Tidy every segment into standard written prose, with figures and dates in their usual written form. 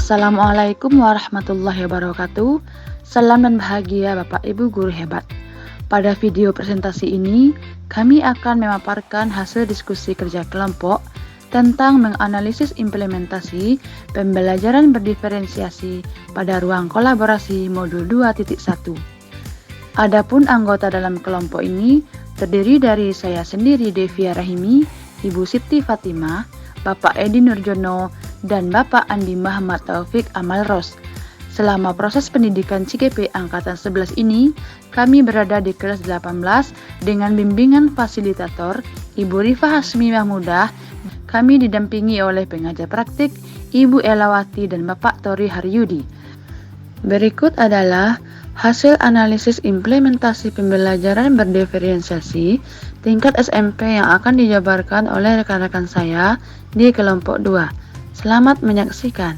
Assalamualaikum warahmatullahi wabarakatuh. Salam dan bahagia Bapak Ibu Guru hebat. Pada video presentasi ini, kami akan memaparkan hasil diskusi kerja kelompok tentang menganalisis implementasi pembelajaran berdiferensiasi pada ruang kolaborasi modul 2.1. Adapun anggota dalam kelompok ini terdiri dari saya sendiri Devia Rahimi, Ibu Siti Fatimah, Bapak Edi Nurjono, dan Bapak Andi Muhammad Taufik Amalros. Selama proses pendidikan CGP Angkatan 11 ini, kami berada di kelas 18 dengan bimbingan fasilitator Ibu Rifa Hasmi Mahmudah. Kami didampingi oleh pengajar praktik Ibu Elawati dan Bapak Tori Haryudi. Berikut adalah hasil analisis implementasi pembelajaran berdiferensiasi tingkat SMP yang akan dijabarkan oleh rekan-rekan saya di kelompok 2. Selamat menyaksikan.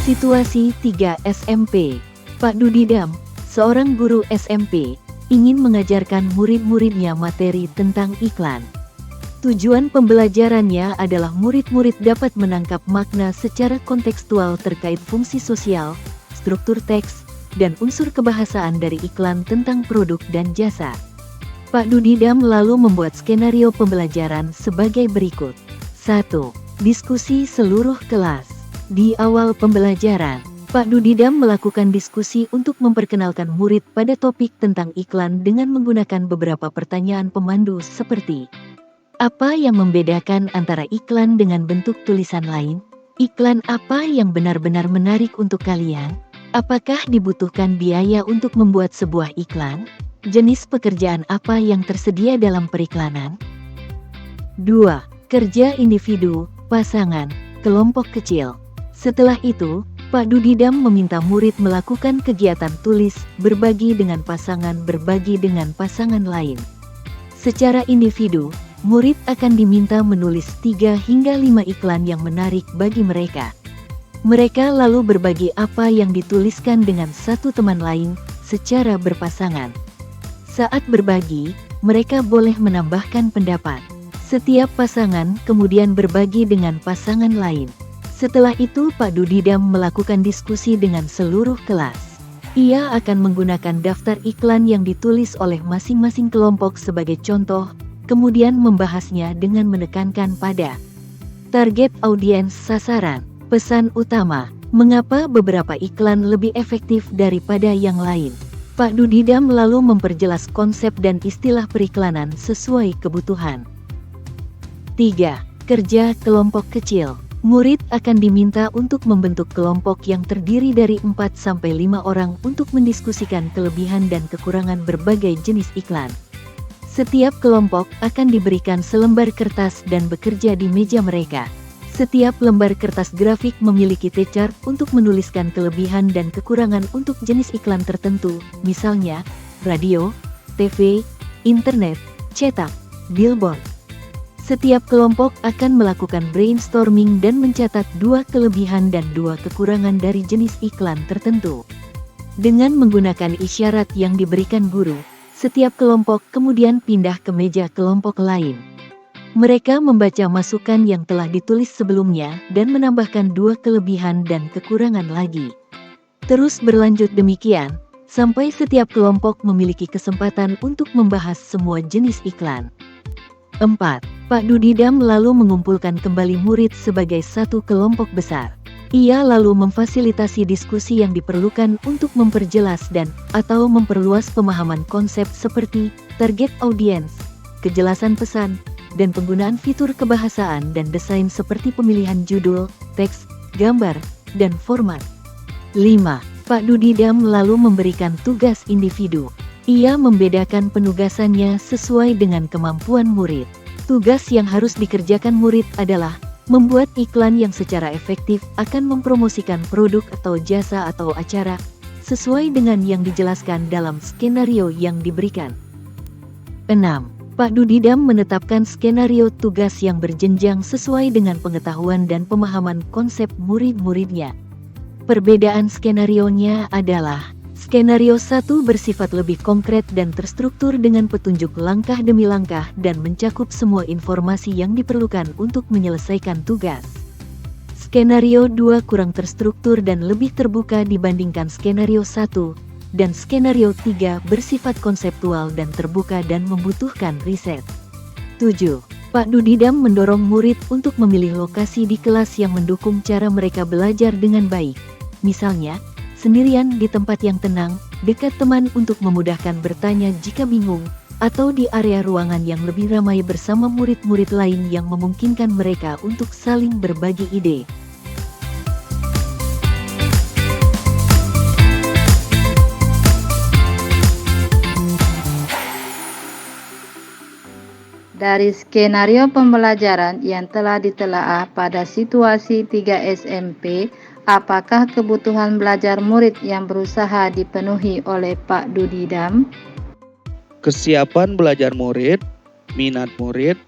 Situasi 3 SMP. Pak Dudidam, seorang guru SMP, ingin mengajarkan murid-muridnya materi tentang iklan. Tujuan pembelajarannya adalah murid-murid dapat menangkap makna secara kontekstual terkait fungsi sosial, struktur teks, dan unsur kebahasaan dari iklan tentang produk dan jasa. Pak Dudidam lalu membuat skenario pembelajaran sebagai berikut. 1. Diskusi seluruh kelas. Di awal pembelajaran, Pak Dudidam melakukan diskusi untuk memperkenalkan murid pada topik tentang iklan dengan menggunakan beberapa pertanyaan pemandu seperti: apa yang membedakan antara iklan dengan bentuk tulisan lain? Iklan apa yang benar-benar menarik untuk kalian? Apakah dibutuhkan biaya untuk membuat sebuah iklan? Jenis pekerjaan apa yang tersedia dalam periklanan? 2. Kerja individu, pasangan, kelompok kecil. Setelah itu, Pak Dudidam meminta murid melakukan kegiatan tulis, berbagi dengan pasangan lain. Secara individu, murid akan diminta menulis 3 hingga 5 iklan yang menarik bagi mereka. Mereka lalu berbagi apa yang dituliskan dengan satu teman lain secara berpasangan. Saat berbagi, mereka boleh menambahkan pendapat. Setiap pasangan kemudian berbagi dengan pasangan lain. Setelah itu Pak Dudidam melakukan diskusi dengan seluruh kelas. Ia akan menggunakan daftar iklan yang ditulis oleh masing-masing kelompok sebagai contoh, kemudian membahasnya dengan menekankan pada target audiens sasaran. Pesan utama, mengapa beberapa iklan lebih efektif daripada yang lain? Pak Dudidam lalu memperjelas konsep dan istilah periklanan sesuai kebutuhan. 3. Kerja kelompok kecil. Murid akan diminta untuk membentuk kelompok yang terdiri dari 4-5 orang untuk mendiskusikan kelebihan dan kekurangan berbagai jenis iklan. Setiap kelompok akan diberikan selembar kertas dan bekerja di meja mereka. Setiap lembar kertas grafik memiliki T-chart untuk menuliskan kelebihan dan kekurangan untuk jenis iklan tertentu, misalnya radio, TV, internet, cetak, billboard. Setiap kelompok akan melakukan brainstorming dan mencatat 2 kelebihan dan 2 kekurangan dari jenis iklan tertentu. Dengan menggunakan isyarat yang diberikan guru, setiap kelompok kemudian pindah ke meja kelompok lain. Mereka membaca masukan yang telah ditulis sebelumnya dan menambahkan 2 kelebihan dan kekurangan lagi. Terus berlanjut demikian, sampai setiap kelompok memiliki kesempatan untuk membahas semua jenis iklan. 4. Pak Dudidam lalu mengumpulkan kembali murid sebagai satu kelompok besar. Ia lalu memfasilitasi diskusi yang diperlukan untuk memperjelas atau memperluas pemahaman konsep seperti target audiens, kejelasan pesan, dan penggunaan fitur kebahasaan dan desain seperti pemilihan judul, teks, gambar, dan format. 5. Pak Dudidam lalu memberikan tugas individu. Ia membedakan penugasannya sesuai dengan kemampuan murid. Tugas yang harus dikerjakan murid adalah membuat iklan yang secara efektif akan mempromosikan produk atau jasa atau acara, sesuai dengan yang dijelaskan dalam skenario yang diberikan. 6. Pak Dudidam menetapkan skenario tugas yang berjenjang sesuai dengan pengetahuan dan pemahaman konsep murid-muridnya. Perbedaan skenarionya adalah Skenario 1 bersifat lebih konkret dan terstruktur dengan petunjuk langkah demi langkah dan mencakup semua informasi yang diperlukan untuk menyelesaikan tugas. Skenario 2 kurang terstruktur dan lebih terbuka dibandingkan skenario 1, dan skenario 3 bersifat konseptual dan terbuka dan membutuhkan riset. 7. Pak Dudidam mendorong murid untuk memilih lokasi di kelas yang mendukung cara mereka belajar dengan baik. Misalnya, sendirian di tempat yang tenang, dekat teman untuk memudahkan bertanya jika bingung, atau di area ruangan yang lebih ramai bersama murid-murid lain yang memungkinkan mereka untuk saling berbagi ide. Dari skenario pembelajaran yang telah ditelaah pada situasi 3 SMP, apakah kebutuhan belajar murid yang berusaha dipenuhi oleh Pak Dudidam? Kesiapan belajar murid, minat murid,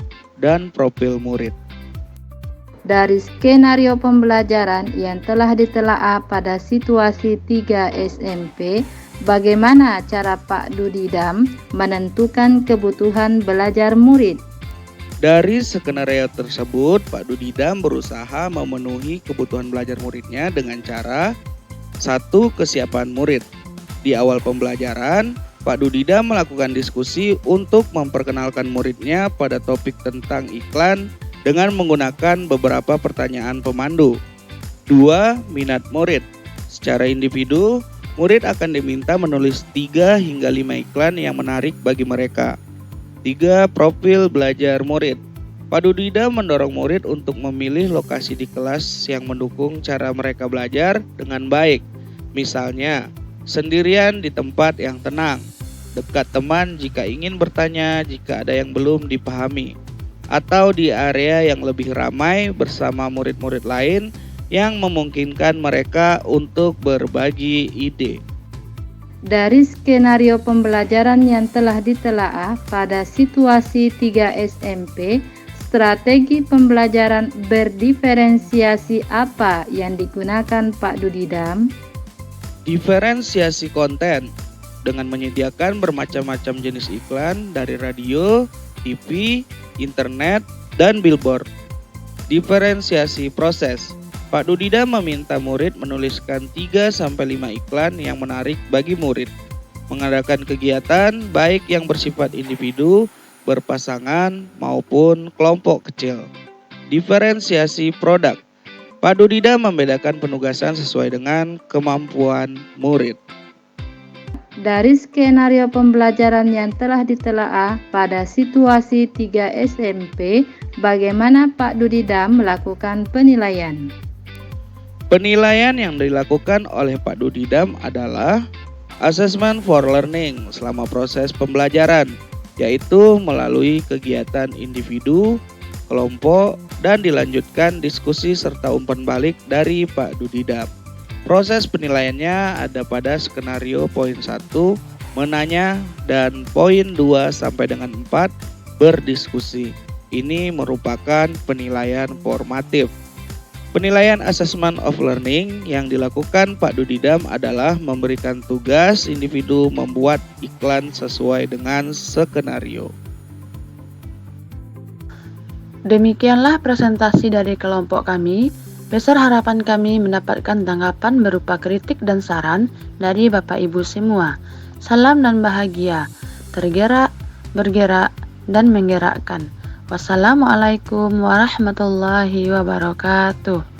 dan profil murid. Dari skenario pembelajaran yang telah ditelaah pada situasi 3 SMP, bagaimana cara Pak Dudidam menentukan kebutuhan belajar murid? Dari skenario tersebut, Pak Dudidam berusaha memenuhi kebutuhan belajar muridnya dengan cara 1. Kesiapan murid. Di awal pembelajaran, Pak Dudidam melakukan diskusi untuk memperkenalkan muridnya pada topik tentang iklan dengan menggunakan beberapa pertanyaan pemandu. 2. Minat murid. Secara individu, murid akan diminta menulis 3 hingga 5 iklan yang menarik bagi mereka. 3. Profil belajar murid. Pak Dudidam mendorong murid untuk memilih lokasi di kelas yang mendukung cara mereka belajar dengan baik. Misalnya, sendirian di tempat yang tenang, dekat teman jika ingin bertanya jika ada yang belum dipahami, atau di area yang lebih ramai bersama murid-murid lain yang memungkinkan mereka untuk berbagi ide. Dari skenario pembelajaran yang telah ditelaah pada situasi 3 SMP, strategi pembelajaran berdiferensiasi apa yang digunakan Pak Dudidam? Diferensiasi konten dengan menyediakan bermacam-macam jenis iklan dari radio, TV, internet, dan billboard. Diferensiasi proses. Pak Dudidam meminta murid menuliskan 3-5 iklan yang menarik bagi murid. Mengadakan kegiatan baik yang bersifat individu, berpasangan, maupun kelompok kecil. Diferensiasi produk. Pak Dudidam membedakan penugasan sesuai dengan kemampuan murid. Dari skenario pembelajaran yang telah ditelaah pada situasi 3 SMP, bagaimana Pak Dudidam melakukan penilaian? Penilaian yang dilakukan oleh Pak Dudidam adalah assessment for learning selama proses pembelajaran, yaitu melalui kegiatan individu, kelompok, dan dilanjutkan diskusi serta umpan balik dari Pak Dudidam. Proses penilaiannya ada pada skenario poin 1, menanya, dan poin 2 sampai dengan 4, berdiskusi. Ini merupakan penilaian formatif. Penilaian assessment of learning yang dilakukan Pak Dudidam adalah memberikan tugas individu membuat iklan sesuai dengan skenario. Demikianlah presentasi dari kelompok kami. Besar harapan kami mendapatkan tanggapan berupa kritik dan saran dari Bapak Ibu semua. Salam dan bahagia, tergerak, bergerak, dan menggerakkan. Wassalamualaikum warahmatullahi wabarakatuh.